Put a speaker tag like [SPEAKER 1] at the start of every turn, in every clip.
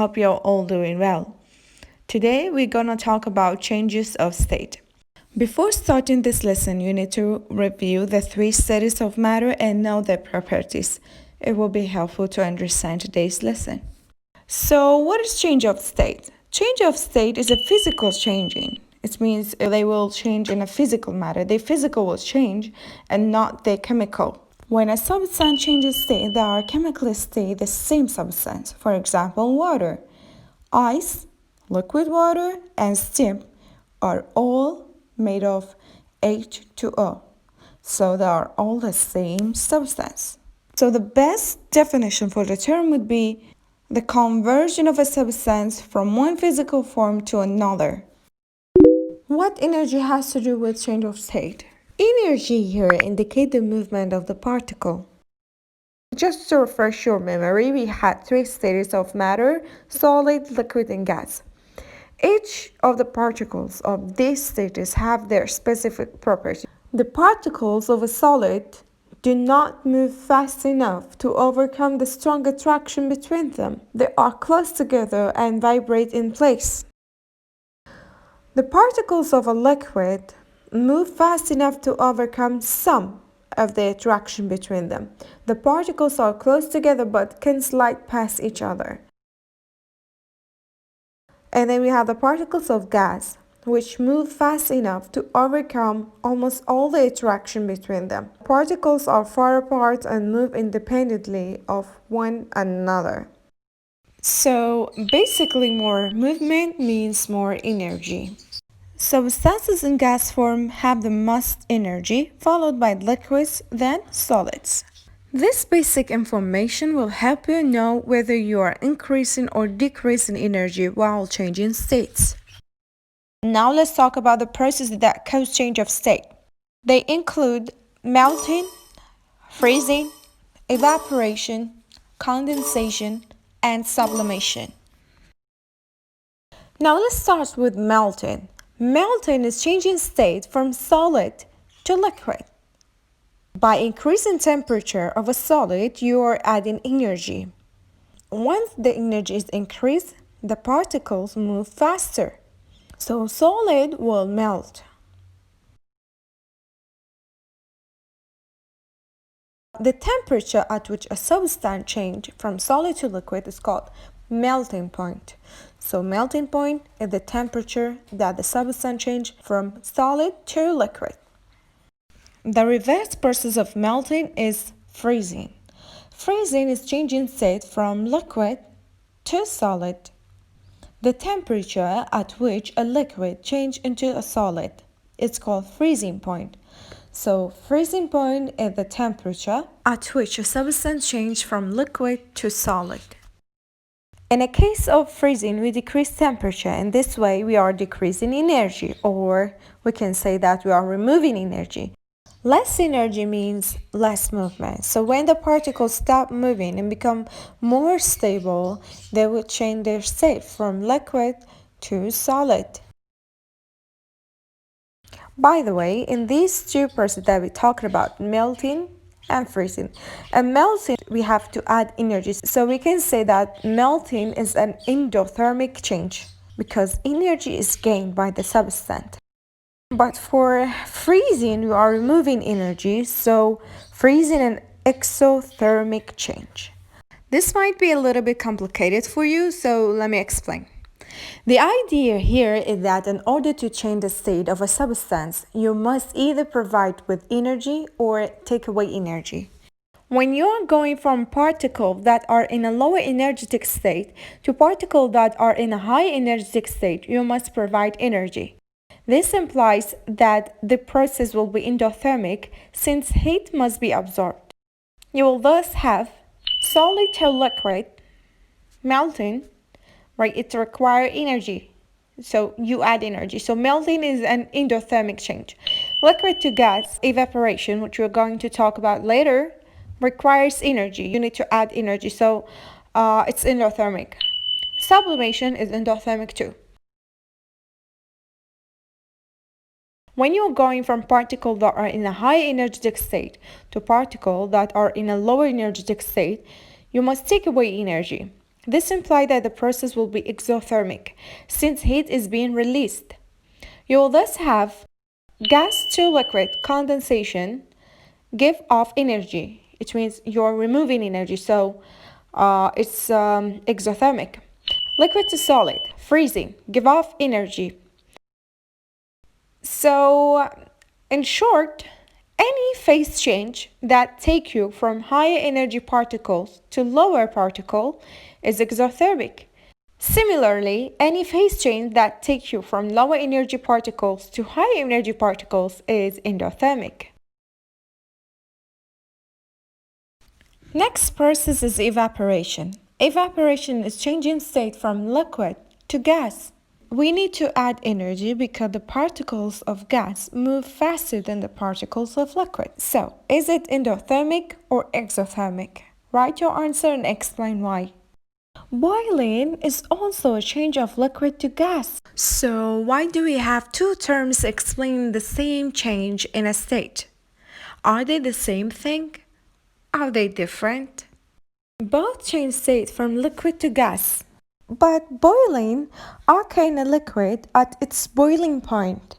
[SPEAKER 1] hope you're all doing well. Today we're gonna talk about changes of state. Before starting this lesson, you need to review the three states of matter and know their properties. It will be helpful to understand today's lesson. So, what is change of state? Change of state is a physical changing. It means they will change in a physical matter. The physical will change and not the chemical. When a substance changes state, they are chemically stay the same substance. For example, water, ice, liquid water, and steam are all made of H2O. So they are all the same substance. So the best definition for the term would be the conversion of a substance from one physical form to another. What energy has to do with change of state? Energy here indicates the movement of the particle. Just to refresh your memory, we had three states of matter: solid, liquid, and gas. Each of the particles of these states have their specific properties. The particles of a solid do not move fast enough to overcome the strong attraction between them. They are close together and vibrate in place. The particles of a liquid move fast enough to overcome some of the attraction between them. The particles are close together but can slide past each other. And then we have the particles of gas, which move fast enough to overcome almost all the attraction between them. Particles are far apart and move independently of one another. So basically, more movement means more energy. Substances in gas form have the most energy, followed by liquids, then solids. This basic information will help you know whether you are increasing or decreasing energy while changing states. Now let's talk about the processes that cause change of state. They include melting, freezing, evaporation, condensation, and sublimation. Now let's start with melting. Melting is changing state from solid to liquid. By increasing temperature of a solid, you are adding energy. Once the energy is increased, the particles move faster. So solid will melt. The temperature at which a substance changes from solid to liquid is called melting point. So melting point is the temperature that the substance changes from solid to liquid. The reverse process of melting is freezing. Freezing is changing state from liquid to solid. The temperature at which a liquid changes into a solid is called freezing point. So freezing point is the temperature at which a substance changes from liquid to solid. In a case of freezing, we decrease temperature. In this way, we are decreasing energy, or we can say that we are removing energy. Less energy means less movement. So when the particles stop moving and become more stable, they will change their state from liquid to solid. By the way, in these two processes that we talked about, melting and freezing. And melting, we have to add energy. So we can say that melting is an endothermic change because energy is gained by the substance. But for freezing, we are removing energy, so freezing an exothermic change. This might be a little bit complicated for you, so let me explain. The idea here is that in order to change the state of a substance, you must either provide with energy or take away energy. When you are going from particles that are in a lower energetic state to particles that are in a high energetic state, you must provide energy. This implies that the process will be endothermic since heat must be absorbed. You will thus have solid to liquid melting, right? It requires energy, so you add energy. So melting is an endothermic change. Liquid to gas evaporation, which we're going to talk about later, requires energy. You need to add energy, so it's endothermic. Sublimation is endothermic too. When you're going from particles that are in a high energetic state to particles that are in a lower energetic state, you must take away energy. This implies that the process will be exothermic, since heat is being released. You will thus have gas to liquid condensation, give off energy. It means you're removing energy, so it's exothermic. Liquid to solid, freezing, give off energy. So, in short, any phase change that take you from higher energy particles to lower particle is exothermic. Similarly, any phase change that takes you from lower energy particles to higher energy particles is endothermic. Next process is evaporation. Evaporation is changing state from liquid to gas. We need to add energy because the particles of gas move faster than the particles of liquid. So, is it endothermic or exothermic? Write your answer and explain why. Boiling is also a change of liquid to gas. So, why do we have two terms explaining the same change in a state? Are they the same thing? Are they different? Both change state from liquid to gas. But boiling occurs in a liquid at its boiling point,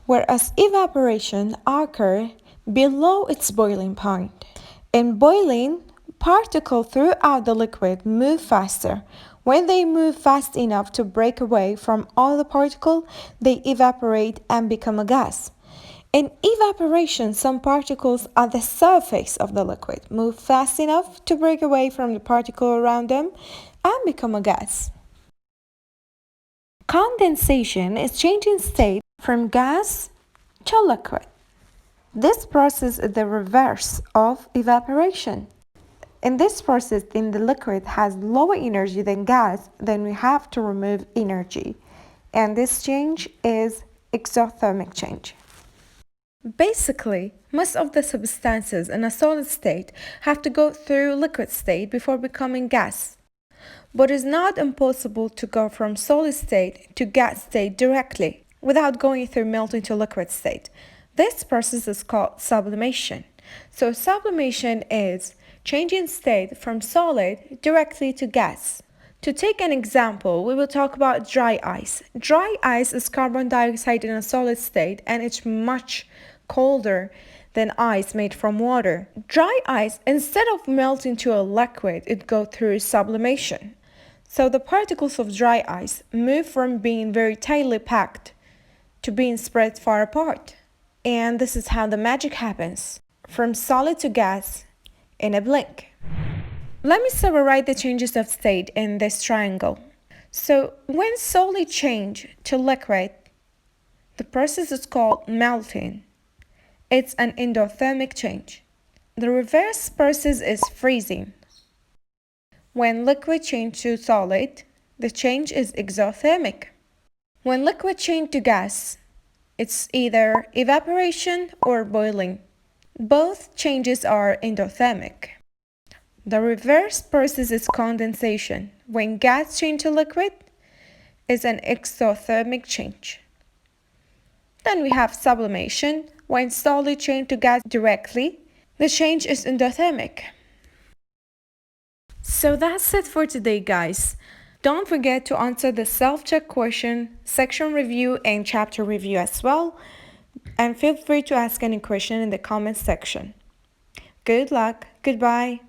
[SPEAKER 1] whereas evaporation occurs below its boiling point. In boiling, particles throughout the liquid move faster. When they move fast enough to break away from all the particles, they evaporate and become a gas. In evaporation, some particles at the surface of the liquid move fast enough to break away from the particle around them and become a gas. Condensation is changing state from gas to liquid. This process is the reverse of evaporation. In this process, then the liquid has lower energy than gas, then we have to remove energy. And this change is exothermic change. Basically, most of the substances in a solid state have to go through liquid state before becoming gas. But it's not impossible to go from solid state to gas state directly without going through melting to liquid state. This process is called sublimation. So sublimation is changing state from solid directly to gas. To take an example, we will talk about dry ice. Dry ice is carbon dioxide in a solid state and it's much colder than ice made from water. Dry ice, instead of melting to a liquid, it goes through sublimation. So the particles of dry ice move from being very tightly packed to being spread far apart. And this is how the magic happens, from solid to gas in a blink. Let me summarize the changes of state in this triangle. So when solid change to liquid, the process is called melting. It's an endothermic change. The reverse process is freezing. When liquid change to solid, the change is exothermic. When liquid change to gas, it's either evaporation or boiling. Both changes are endothermic. The reverse process is condensation. When gas change to liquid, is an exothermic change. Then we have sublimation. When solid change to gas directly, the change is endothermic. So that's it for today, guys. Don't forget to answer the self-check question, section review, and chapter review as well. And feel free to ask any question in the comment section. Good luck. Goodbye.